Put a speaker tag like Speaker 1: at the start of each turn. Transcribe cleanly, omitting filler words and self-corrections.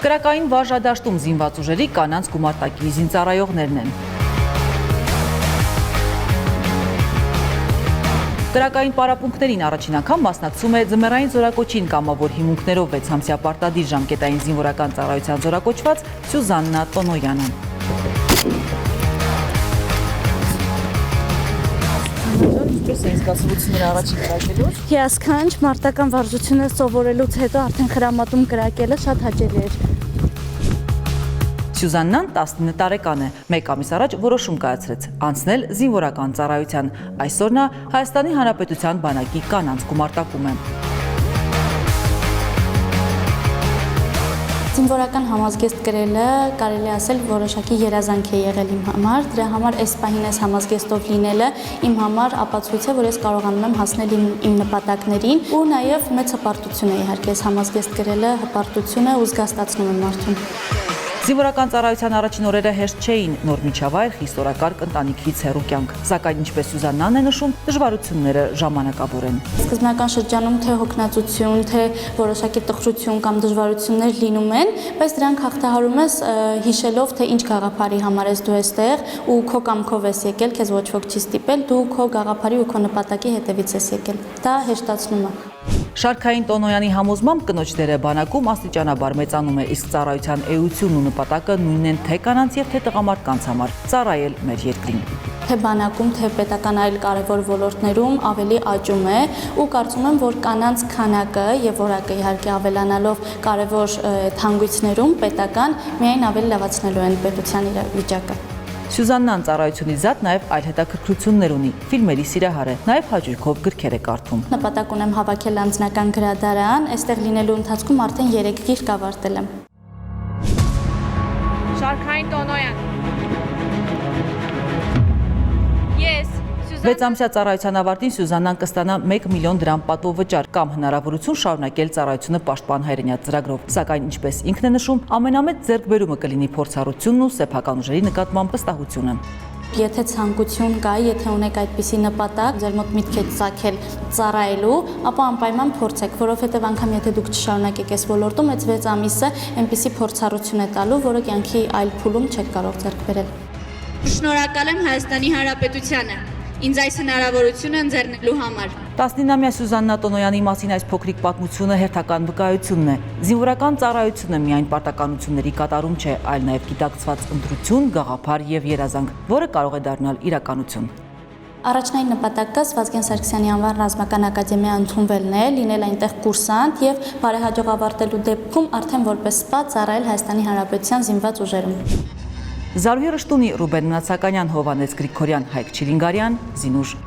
Speaker 1: Կրակային վարժադաշտում զինված ուժերի կանանց գումարտակի զինծառայողներն են։ Կրակային պարապմունքներին առաջին անգամ մասնակցում է ձմեռային զորակոչին կամավոր հիմունքներով 6-ամսյա պարտադիր ժամկետային զինվորական ծառայության զորակոչված Սյուզաննա Տոնոյանը։ Ինչպես էին զգացողությունները առաջին կրակելուց։
Speaker 2: Հիասքանչ մարտական վարժությունը սովորելուց հետո արդեն խրամատում կրակելը շատ հաճելի էր։
Speaker 1: Սյուզաննան 19 տարեկան է, 1 ամիս առաջ որոշում կայացրեց անցնել զինվորական ծառայության։ Այսօր նա Հայաստանի Հանրապետության բանակի կանանց գումարտակում է։
Speaker 2: Զինվորական համազգեստ կրելը կարելի ասել որոշակի երազանք է եղել իմ համար, դրա համար այս պահին այս համազգեստով լինելը իմ համար ապացույց է, որ ես կարողանում եմ հասնել իմ նպատակներին ու նաև մեծ հպարտություն է իհարկե այս համազգեստ կրելը, հպարտություն է ու զգաստացնում է մարդուն։
Speaker 1: Զինվորական ծառայության առաջին օրերը հեշտ չէին, նոր միջավայր, խիստ օրակարգ ընտանիքից հեռու կյանք, սակայն ինչպես Սյուզաննան է նշում, դժվարությունները ժամանակավոր են։
Speaker 2: Սկզբնական շրջանում թե հոգնածություն, թե որոշակի տխրություն կամ դժվարություններ լինում են, բայց դրանք հաղթահարում ես հիշելով, թե ինչ գաղափարի համար ես դու այստեղ ու քո կամքով ես եկել, քեզ ոչ ոք չի ստիպել, դու քո գաղափարի ու քո նպատակի հետևից ես եկել։ Դա հեշտացնում է։
Speaker 1: Շարքային Տոնոյանի համոզմամբ կնոջ դերը բանակում աստիճանաբար մեծանում է, իսկ ծառայության էությունն ու նպատակը նույնն են թե կանանց եւ թե տղամարդկանց համար՝ ծառայել մեր երկրին։
Speaker 2: Թե բանակում, թե պետական այլ կարևոր ոլորտներում ավելի աճում է ու կարծում եմ, որ կանանց քանակը եւ որակը իհարկե ավելանալով կարևոր հանգույցներում պետական միայն ավելի լավացնելու են պետության իրավիճակը։
Speaker 1: Սյուզաննան ծառայությունից զատ նաև այլ հետաքրքրություններ ունի, ֆիլմերի սիրահար է, նաև հաճույքով գրքեր է կարդում։
Speaker 2: Նպատակ ունեմ հավաքել անձնական գրադարան, այստեղ լինելու ընթացքում արդեն 3 գիրք ավարտել եմ։
Speaker 3: Շարքային Տոնոյան։ Ես
Speaker 1: 6 ամսյա ծառայության ավարտին Սյուզաննան կստանա 1 միլիոն դրամ պատվովճար կամ հնարավորություն շարունակել ծառայությունը պաշտպան հայրենյաց ծրագրով։ Սակայն ինչպես ինքն է նշում, ամենամեծ ձեռքբերումը կլինի փորձառությունն ու սեփական ուժերի նկատմամբ վստահությունը։
Speaker 2: Եթե ցանկություն կա, եթե ունեք այդպիսի նպատակ, ձեր մոտ միտք է ծագել ծառայելու, ապա անպայման փորձեք, որովհետև անգամ եթե դուք չշարունակեք այս ոլորտում, այդ 6 ամիսը այնպիսի փորձառություն է տալու, որը կյանքի այլ փուլում չեք կարող ձեռք բերել։
Speaker 3: Շնորհակալ եմ Հայաստանի Հանրապետությանը ինձ այս հնարավորությունը ընձեռնելու համար։
Speaker 1: 19-ամյա Սյուզաննա Տոնոյանի մասին այս փոքրիկ պատմությունը հերթական վկայությունն է։ Զինվորական ծառայությունը միայն պարտականությունների կատարում չէ, այլ նաև գիտակցված ընտրություն, գաղափար եւ երազանք, որը կարող է դառնալ իրականություն։
Speaker 2: Առաջնային նպատակս Վազգեն Սարգսյանի անվան ռազմական ակադեմիա ընդունվելն է, լինել այնտեղ կուրսանտ եւ բարեհաջող ավարտելու դեպքում արդեն որպես սպա ծառայել Հայաստանի Հանրապետության զինված ուժերում։
Speaker 1: Զարուհի Ռշտունի, Ռուբեն Մնացականյան, Հովհաննես Գրիգորյան, Հայկ Չիլինգարյան, Զինուժ։